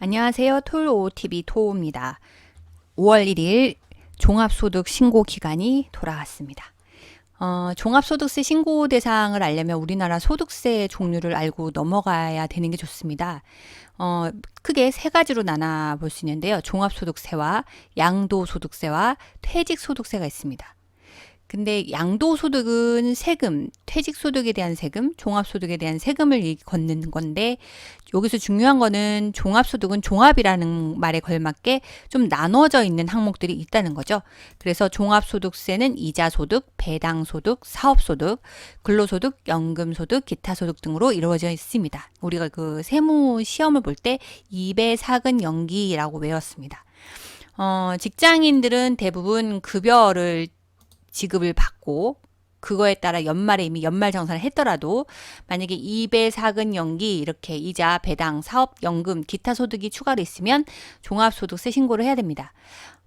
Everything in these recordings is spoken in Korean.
안녕하세요. 톨OTV 토우입니다. 5월 1일 종합소득 신고 기간이 돌아왔습니다. 종합소득세 신고 대상을 알려면 우리나라 소득세 종류를 알고 넘어가야 되는 게 좋습니다. 크게 세 가지로 나눠 볼 수 있는데요. 종합소득세와 양도소득세와 퇴직소득세가 있습니다. 근데 양도소득은 세금, 퇴직소득에 대한 세금, 종합소득에 대한 세금을 걷는 건데 여기서 중요한 거는 종합소득은 종합이라는 말에 걸맞게 좀 나눠져 있는 항목들이 있다는 거죠. 그래서 종합소득세는 이자소득, 배당소득, 사업소득, 근로소득, 연금소득, 기타소득 등으로 이루어져 있습니다. 우리가 그 세무 시험을 볼 때 2배 사근 연기라고 외웠습니다. 직장인들은 대부분 급여를 지급을 받고 그거에 따라 연말에 이미 연말정산을 했더라도 만약에 2배 사근 연기 이렇게 이자, 배당, 사업, 연금, 기타 소득이 추가로 있으면 종합소득세 신고를 해야 됩니다.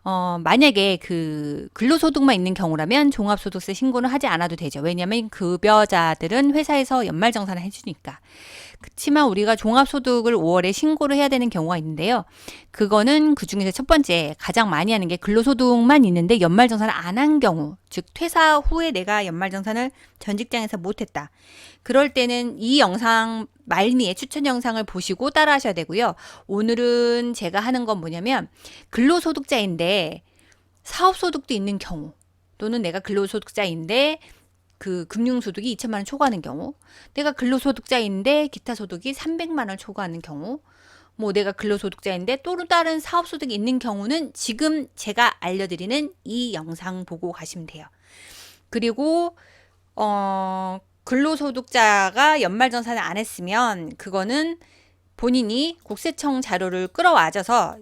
만약에 그 근로소득만 있는 경우라면 종합소득세 신고는 하지 않아도 되죠. 왜냐하면 급여자들은 회사에서 연말정산을 해주니까. 그렇지만 우리가 종합소득을 5월에 신고를 해야 되는 경우가 있는데요. 그거는 그 중에서 첫 번째 가장 많이 하는 게 근로소득만 있는데 연말정산을 안 한 경우, 즉 퇴사 후에 내가 연말정산을 전 직장에서 못했다. 그럴 때는 이 영상 말미에 추천 영상을 보시고 따라 하셔야 되고요. 오늘은 제가 하는 건 뭐냐면 근로소득자인데 사업소득도 있는 경우 또는 내가 근로소득자인데 그 금융소득이 2천만 원 초과하는 경우, 내가 근로소득자인데 기타 소득이 300만 원 초과하는 경우, 뭐 내가 근로소득자인데 또 다른 사업소득이 있는 경우는 지금 제가 알려드리는 이 영상 보고 가시면 돼요. 그리고 근로소득자가 연말정산을 안 했으면 그거는 본인이 국세청 자료를 끌어와줘서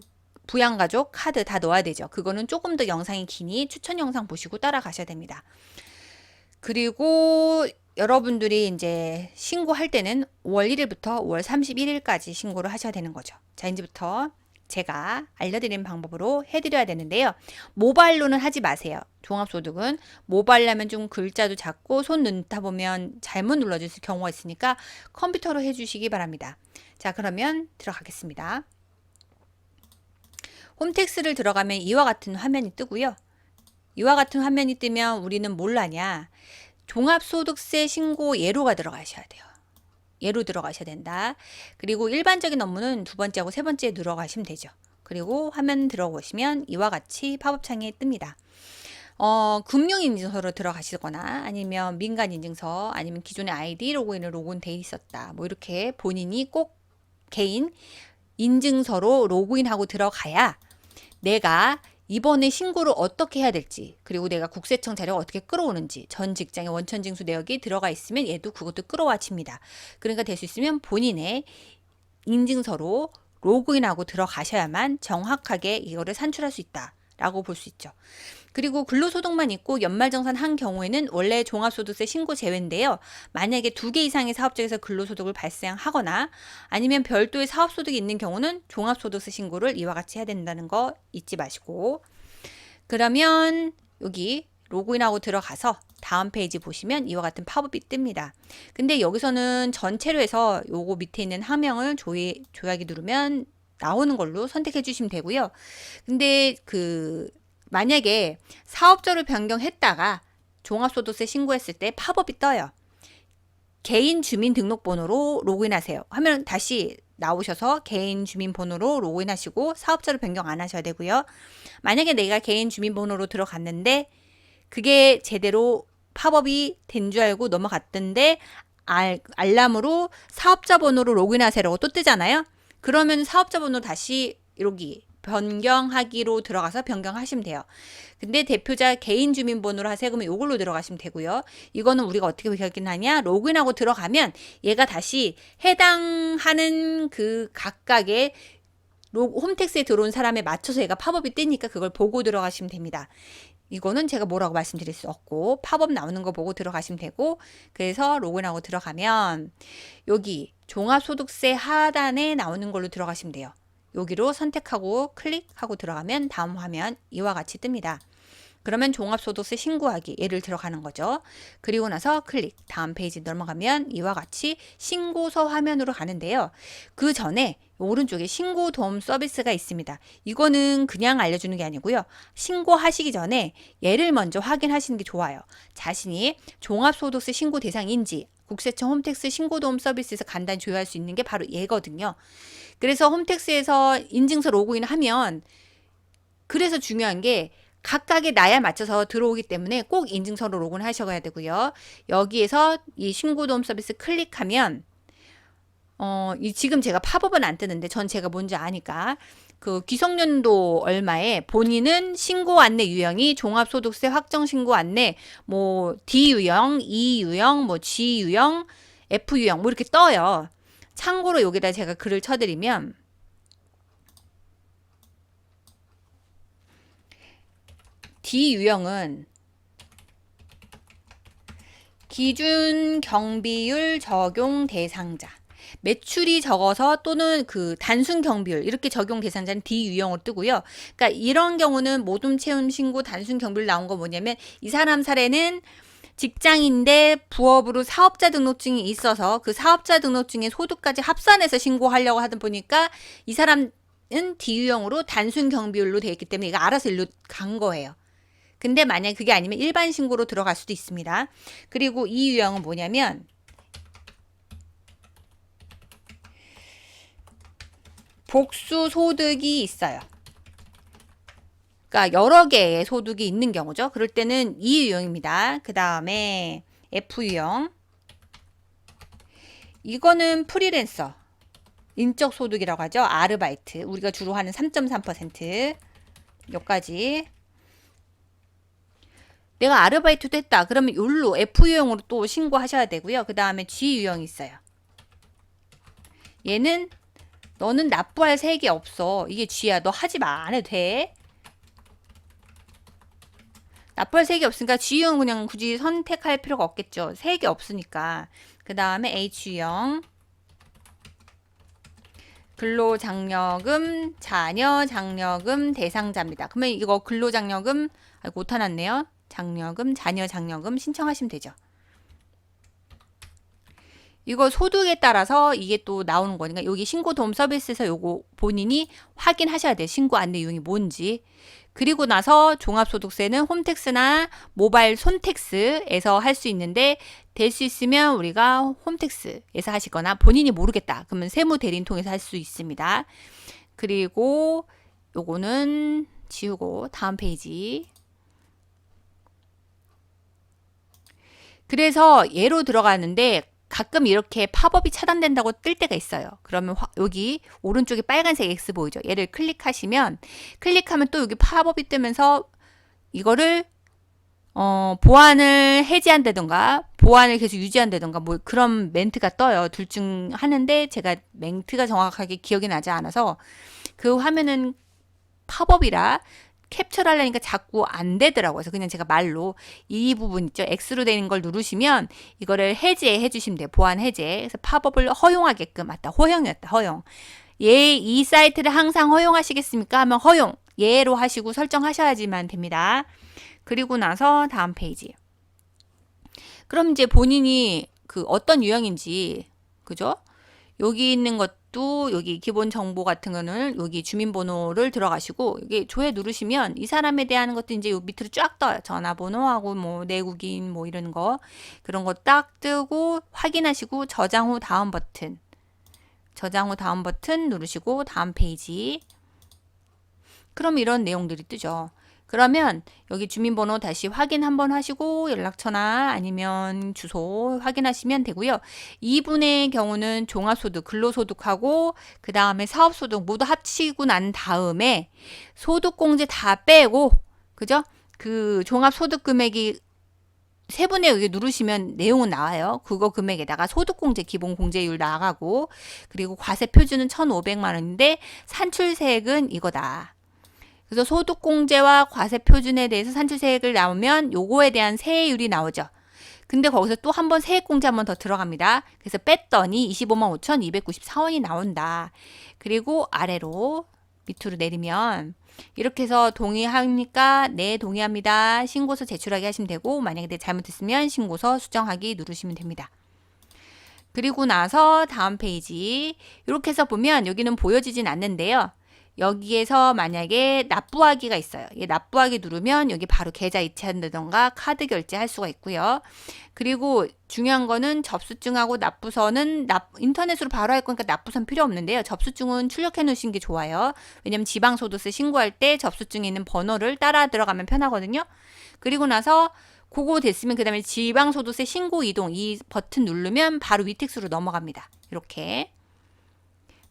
부양가족 카드 다 넣어야 되죠. 그거는 조금 더 영상이 기니 추천 영상 보시고 따라가셔야 됩니다. 그리고 여러분들이 이제 신고할 때는 5월 1일부터 5월 31일까지 신고를 하셔야 되는 거죠. 자, 이제부터 제가 알려드리는 방법으로 해드려야 되는데요. 모바일로는 하지 마세요. 종합소득은 모바일 하면 좀 글자도 작고 손 넣다 보면 잘못 눌러질 경우가 있으니까 컴퓨터로 해주시기 바랍니다. 자, 그러면 들어가겠습니다. 홈택스를 들어가면 이와 같은 화면이 뜨고요. 이와 같은 화면이 뜨면 우리는 뭘 하냐? 종합소득세 신고 예로가 들어가셔야 돼요. 예로 들어가셔야 된다. 그리고 일반적인 업무는 두 번째하고 세 번째에 들어가시면 되죠. 그리고 화면 들어보시면 이와 같이 팝업창에 뜹니다. 금융인증서로 들어가시거나 아니면 민간인증서 아니면 기존의 아이디 로그인을 로그인돼 있었다. 뭐 이렇게 본인이 꼭 개인 인증서로 로그인하고 들어가야 내가 이번에 신고를 어떻게 해야 될지, 그리고 내가 국세청 자료가 어떻게 끌어오는지, 전 직장의 원천징수 내역이 들어가 있으면 얘도 그것도 끌어와칩니다. 그러니까 될 수 있으면 본인의 인증서로 로그인하고 들어가셔야만 정확하게 이거를 산출할 수 있다라고 볼 수 있죠. 그리고 근로소득만 있고 연말정산 한 경우에는 원래 종합소득세 신고 제외인데요. 만약에 2개 이상의 사업장에서 근로소득을 발생하거나 아니면 별도의 사업소득이 있는 경우는 종합소득세 신고를 이와 같이 해야 된다는 거 잊지 마시고, 그러면 여기 로그인하고 들어가서 다음 페이지 보시면 이와 같은 팝업이 뜹니다. 근데 여기서는 전체로 해서 요거 밑에 있는 화면을 조약이 누르면 나오는 걸로 선택해 주시면 되고요. 근데 만약에 사업자를 변경했다가 종합소득세 신고했을 때 팝업이 떠요. 개인 주민등록번호로 로그인하세요. 하면 다시 나오셔서 개인 주민번호로 로그인하시고 사업자를 변경 안 하셔야 되고요. 만약에 내가 개인 주민번호로 들어갔는데 그게 제대로 팝업이 된 줄 알고 넘어갔던데 알람으로 사업자 번호로 로그인하세요라고 또 뜨잖아요. 그러면 사업자 번호 다시 여기 변경하기로 들어가서 변경하시면 돼요. 근데 대표자 개인 주민번호로 하세요. 그러면 이걸로 들어가시면 되고요. 이거는 우리가 어떻게 확인하냐? 로그인하고 들어가면 얘가 다시 해당하는 그 각각의 홈택스에 들어온 사람에 맞춰서 얘가 팝업이 뜨니까 그걸 보고 들어가시면 됩니다. 이거는 제가 뭐라고 말씀드릴 수 없고 팝업 나오는 거 보고 들어가시면 되고, 그래서 로그인하고 들어가면 여기 종합소득세 하단에 나오는 걸로 들어가시면 돼요. 여기로 선택하고 클릭하고 들어가면 다음 화면 이와 같이 뜹니다. 그러면 종합소득세 신고하기 얘를 들어가는 거죠. 그리고 나서 클릭 다음 페이지 넘어가면 이와 같이 신고서 화면으로 가는데요. 그 전에 오른쪽에 신고 도움 서비스가 있습니다. 이거는 그냥 알려주는 게 아니고요. 신고하시기 전에 얘를 먼저 확인하시는 게 좋아요. 자신이 종합소득세 신고 대상인지 국세청 홈택스 신고도움 서비스에서 간단히 조회할 수 있는 게 바로 얘거든요. 그래서 홈택스에서 인증서 로그인하면 그래서 중요한 게 각각의 나이에 맞춰서 들어오기 때문에 꼭 인증서로 로그인하셔야 되고요. 여기에서 이 신고도움 서비스 클릭하면 지금 제가 팝업은 안 뜨는데 전 제가 뭔지 아니까 그 기성년도 얼마에 본인은 신고 안내 유형이 종합소득세 확정 신고 안내 뭐 D 유형, E 유형, 뭐 G 유형, F 유형 뭐 이렇게 떠요. 참고로 여기다 제가 글을 쳐드리면 D 유형은 기준 경비율 적용 대상자. 매출이 적어서 또는 그 단순 경비율 이렇게 적용 대상자는 D 유형으로 뜨고요. 그러니까 이런 경우는 모둠 채용 신고 단순 경비율 나온 거 뭐냐면 이 사람 사례는 직장인데 부업으로 사업자 등록증이 있어서 그 사업자 등록증에 소득까지 합산해서 신고하려고 하다 보니까 이 사람은 D 유형으로 단순 경비율로 되어 있기 때문에 이거 알아서 일로 간 거예요. 근데 만약 그게 아니면 일반 신고로 들어갈 수도 있습니다. 그리고 이 유형은 뭐냐면 복수 소득이 있어요. 그러니까 여러 개의 소득이 있는 경우죠. 그럴 때는 이 유형입니다. 그 다음에 F 유형. 이거는 프리랜서. 인적 소득이라고 하죠. 아르바이트. 우리가 주로 하는 3.3%. 여기까지. 내가 아르바이트도 했다. 그러면 욜로 F 유형으로 또 신고하셔야 되고요. 그 다음에 G 유형이 있어요. 얘는 너는 납부할 세액이 없어. 이게 G야. 너 하지 마. 안 해도 돼. 납부할 세액이 없으니까 G유형은 그냥 굳이 선택할 필요가 없겠죠. 세액이 없으니까. 그 다음에 H유형. 근로장려금, 자녀장려금 대상자입니다. 그러면 이거 근로장려금, 아이고, 오타났네요. 장려금, 자녀장려금 신청하시면 되죠. 이거 소득에 따라서 이게 또 나오는 거니까 여기 신고도움 서비스에서 요거 본인이 확인하셔야 돼요. 신고 안내 유형이 뭔지. 그리고 나서 종합소득세는 홈택스나 모바일 손택스에서 할 수 있는데 될 수 있으면 우리가 홈택스에서 하시거나 본인이 모르겠다. 그러면 세무대리인 통해서 할 수 있습니다. 그리고 요거는 지우고 다음 페이지. 그래서 예로 들어가는데 가끔 이렇게 팝업이 차단된다고 뜰 때가 있어요. 그러면 여기 오른쪽에 빨간색 X 보이죠? 얘를 클릭하면 또 여기 팝업이 뜨면서 이거를 보안을 해제한다던가 보안을 계속 유지한다던가 뭐 그런 멘트가 떠요. 둘 중 하는데 제가 멘트가 정확하게 기억이 나지 않아서 그 화면은 팝업이라 캡처를 하려니까 자꾸 안 되더라고요. 그래서 그냥 제가 말로 이 부분 있죠. X로 되는 걸 누르시면 이거를 해제해 주시면 돼요. 보안 해제. 그래서 팝업을 허용하게끔 맞다. 허용이었다. 허용. 이 사이트를 항상 허용하시겠습니까? 하면 허용. 예로 하시고 설정하셔야지만 됩니다. 그리고 나서 다음 페이지. 그럼 이제 본인이 그 어떤 유형인지 그죠? 여기 있는 것도 여기 기본 정보 같은 거는 여기 주민번호를 들어가시고 여기 조회 누르시면 이 사람에 대한 것도 이제 요 밑으로 쫙 떠요. 전화번호하고 뭐 내국인 뭐 이런 거 그런 거 딱 뜨고 확인하시고 저장 후 다음 버튼 누르시고 다음 페이지. 그럼 이런 내용들이 뜨죠. 그러면 여기 주민번호 다시 확인 한번 하시고 연락처나 아니면 주소 확인하시면 되고요. 이분의 경우는 종합소득, 근로소득하고 그 다음에 사업소득 모두 합치고 난 다음에 소득공제 다 빼고 그죠? 그 종합소득 금액이 세 분의 여기 누르시면 내용은 나와요. 그거 금액에다가 소득공제 기본 공제율 나가고 그리고 과세 표준은 1,500만 원인데 산출세액은 이거다. 그래서 소득공제와 과세표준에 대해서 산출세액을 나오면 요거에 대한 세율이 나오죠. 근데 거기서 또 한 번 세액공제 한 번 더 들어갑니다. 그래서 뺐더니 25만 5,294원이 나온다. 그리고 아래로 밑으로 내리면 이렇게 해서 동의합니까? 네, 동의합니다. 신고서 제출하기 하시면 되고 만약에 내가 잘못했으면 신고서 수정하기 누르시면 됩니다. 그리고 나서 다음 페이지 이렇게 해서 보면 여기는 보여지진 않는데요. 여기에서 만약에 납부하기가 있어요. 이 납부하기 누르면 여기 바로 계좌 이체한다던가 카드 결제할 수가 있고요. 그리고 중요한 거는 접수증하고 납부서는 인터넷으로 바로 할 거니까 납부서는 필요 없는데요. 접수증은 출력해 놓으신 게 좋아요. 왜냐면 지방소득세 신고할 때 접수증에 있는 번호를 따라 들어가면 편하거든요. 그리고 나서 그거 됐으면 그 다음에 지방소득세 신고 이동 이 버튼 누르면 바로 위택수로 넘어갑니다. 이렇게.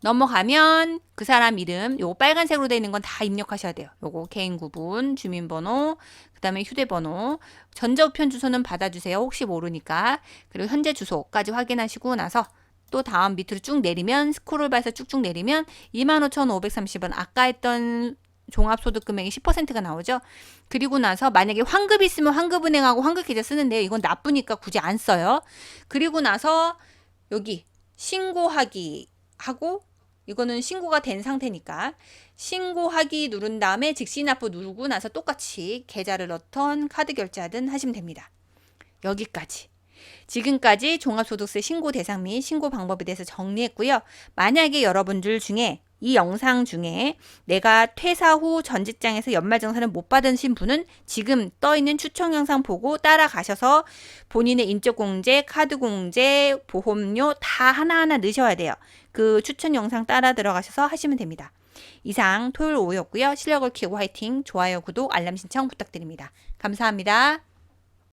넘어가면 그 사람 이름, 요거 빨간색으로 되어 있는 건 다 입력하셔야 돼요. 요거 개인 구분, 주민번호, 그 다음에 휴대번호, 전자우편 주소는 받아주세요. 혹시 모르니까. 그리고 현재 주소까지 확인하시고 나서 또 다음 밑으로 쭉 내리면 스크롤 바에서 쭉쭉 내리면 25,530원 아까 했던 종합소득 금액이 10%가 나오죠. 그리고 나서 만약에 환급이 있으면 환급은행하고 환급계좌 쓰는데요. 이건 나쁘니까 굳이 안 써요. 그리고 나서 여기 신고하기 하고 이거는 신고가 된 상태니까 신고하기 누른 다음에 즉시 납부 누르고 나서 똑같이 계좌를 넣던 카드 결제하든 하시면 됩니다. 여기까지. 지금까지 종합소득세 신고 대상 및 신고 방법에 대해서 정리했고요. 만약에 여러분들 중에 이 영상 중에 내가 퇴사 후 전 직장에서 연말정산을 못 받으신 분은 지금 떠있는 추천 영상 보고 따라가셔서 본인의 인적공제, 카드공제, 보험료 다 하나하나 넣으셔야 돼요. 그 추천 영상 따라 들어가셔서 하시면 됩니다. 이상 토요일 오후였고요. 실력을 키우고 화이팅! 좋아요, 구독, 알람 신청 부탁드립니다. 감사합니다.